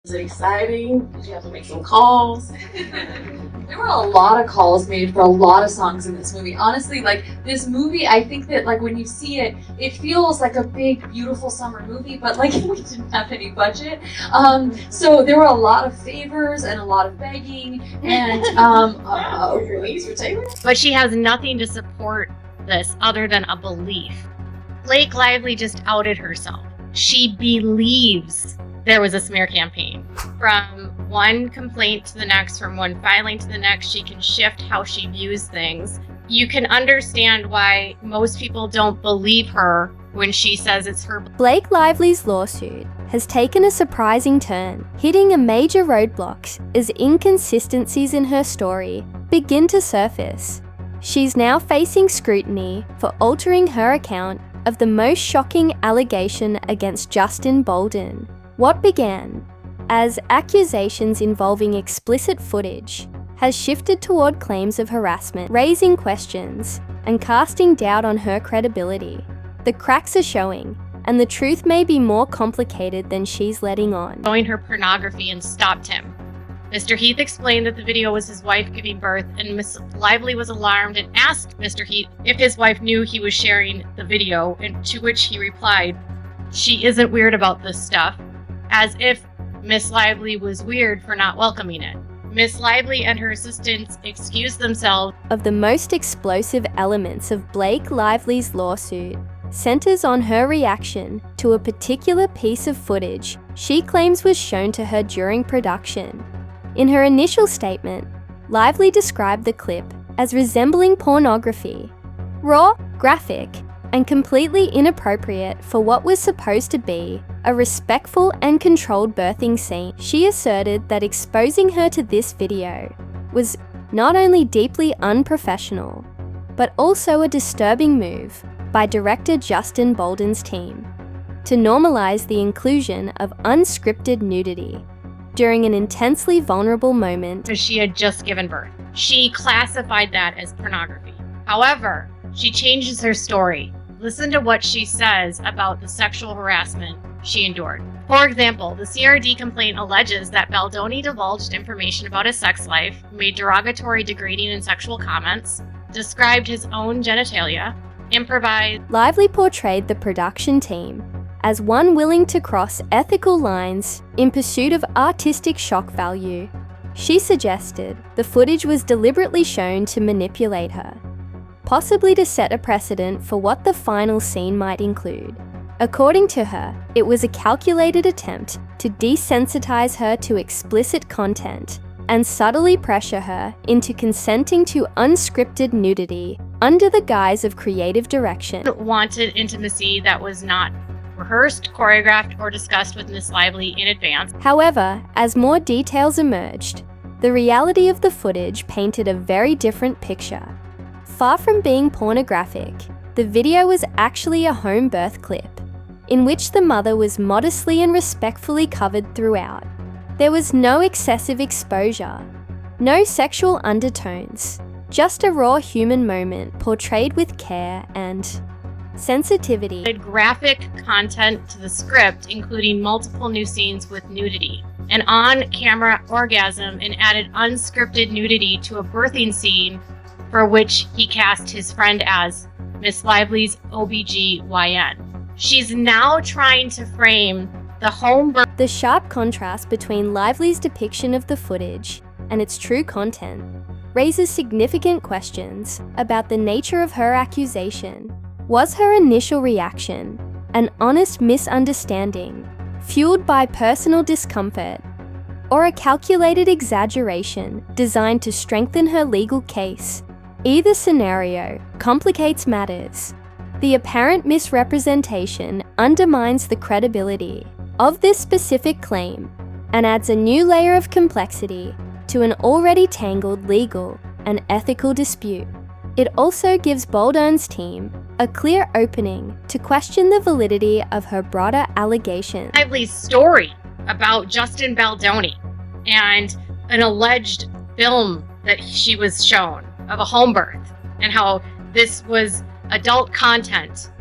Was it exciting? Did you have to make some calls? There were a lot of calls made for a lot of songs in this movie. Honestly, like, this movie, I think that, like, when you see it, it feels like a big, beautiful summer movie, but, like, we didn't have any budget. So there were a lot of favors and a lot of begging and release for Taylor. But she has nothing to support this other than a belief. Blake Lively just outed herself. She believes there was a smear campaign. From one complaint to the next, from one filing to the next, she can shift how she views things. You can understand why most people don't believe her when she says it's her. Blake Lively's lawsuit has taken a surprising turn, hitting a major roadblocks as inconsistencies in her story begin to surface. She's now facing scrutiny for altering her account of the most shocking allegation against Justin Baldoni. What began as accusations involving explicit footage has shifted toward claims of harassment, raising questions and casting doubt on her credibility. The cracks are showing, and the truth may be more complicated than she's letting on. Showing her pornography and stopped him. Mr. Heath explained that the video was his wife giving birth, and Miss Lively was alarmed and asked Mr. Heath if his wife knew he was sharing the video, and to which he replied, "She isn't weird about this stuff," as if Miss Lively was weird for not welcoming it. Miss Lively and her assistants excused themselves. Of the most explosive elements of Blake Lively's lawsuit centers on her reaction to a particular piece of footage she claims was shown to her during production. In her initial statement, Lively described the clip as resembling pornography, raw, graphic, and completely inappropriate for what was supposed to be a respectful and controlled birthing scene. She asserted that exposing her to this video was not only deeply unprofessional, but also a disturbing move by director Justin Baldoni's team to normalize the inclusion of unscripted nudity during an intensely vulnerable moment. Because she had just given birth. She classified that as pornography. However, she changes her story. Listen to what she says about the sexual harassment she endured. For example, the CRD complaint alleges that Baldoni divulged information about his sex life, made derogatory, degrading, and sexual comments, described his own genitalia, improvised. Lively portrayed the production team as one willing to cross ethical lines in pursuit of artistic shock value. She suggested the footage was deliberately shown to manipulate her, possibly to set a precedent for what the final scene might include. According to her, it was a calculated attempt to desensitize her to explicit content and subtly pressure her into consenting to unscripted nudity under the guise of creative direction. Wanted intimacy that was not rehearsed, choreographed, or discussed with Miss Lively in advance. However, as more details emerged, the reality of the footage painted a very different picture. Far from being pornographic, the video was actually a home birth clip, in which the mother was modestly and respectfully covered throughout. There was no excessive exposure, no sexual undertones, just a raw human moment portrayed with care and sensitivity. Added graphic content to the script, including multiple new scenes with nudity, an on-camera orgasm, and added unscripted nudity to a birthing scene for which he cast his friend as Miss Lively's OBGYN. She's now trying to frame the home birth. The sharp contrast between Lively's depiction of the footage and its true content raises significant questions about the nature of her accusation. Was her initial reaction an honest misunderstanding, fueled by personal discomfort, or a calculated exaggeration designed to strengthen her legal case? Either scenario complicates matters. The apparent misrepresentation undermines the credibility of this specific claim and adds a new layer of complexity to an already tangled legal and ethical dispute. It also gives Baldoni's team a clear opening to question the validity of her broader allegations. Lively's story about Justin Baldoni and an alleged film that she was shown of a home birth, and how this was adult content.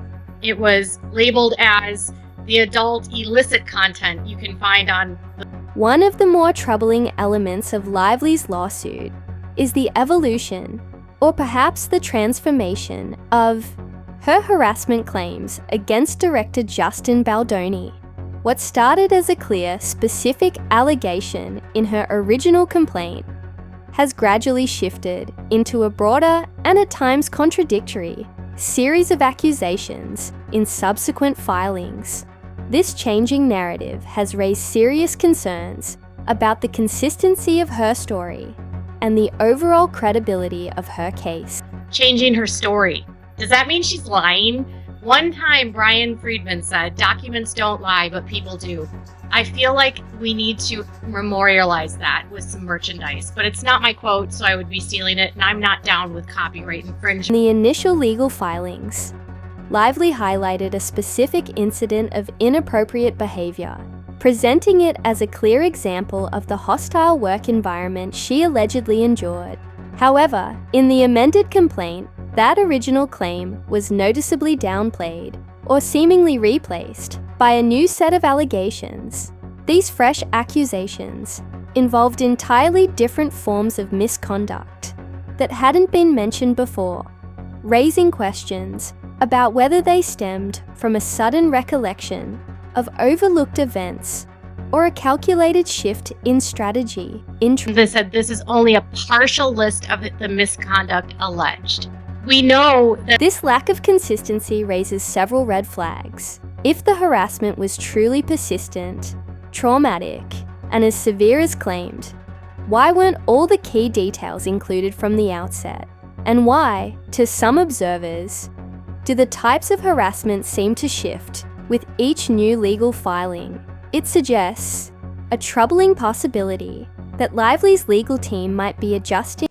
It was labeled as the adult illicit content you can find on the One of the more troubling elements of Lively's lawsuit is the evolution, or perhaps the transformation, of her harassment claims against director Justin Baldoni. What started as a clear, specific allegation in her original complaint has gradually shifted into a broader and at times contradictory series of accusations in subsequent filings. This changing narrative has raised serious concerns about the consistency of her story and the overall credibility of her case. Changing her story. Does that mean she's lying? One time, Brian Friedman said, documents don't lie, but people do. I feel like we need to memorialize that with some merchandise, but it's not my quote, so I would be stealing it, and I'm not down with copyright infringement. In the initial legal filings, Lively highlighted a specific incident of inappropriate behavior, presenting it as a clear example of the hostile work environment she allegedly endured. However, in the amended complaint, that original claim was noticeably downplayed or seemingly replaced by a new set of allegations. These fresh accusations involved entirely different forms of misconduct that hadn't been mentioned before, raising questions about whether they stemmed from a sudden recollection of overlooked events or a calculated shift in strategy. They said this is only a partial list of the misconduct alleged. We know that this lack of consistency raises several red flags. If the harassment was truly persistent, traumatic, and as severe as claimed, why weren't all the key details included from the outset? And why, to some observers, do the types of harassment seem to shift with each new legal filing? It suggests a troubling possibility that Lively's legal team might be adjusting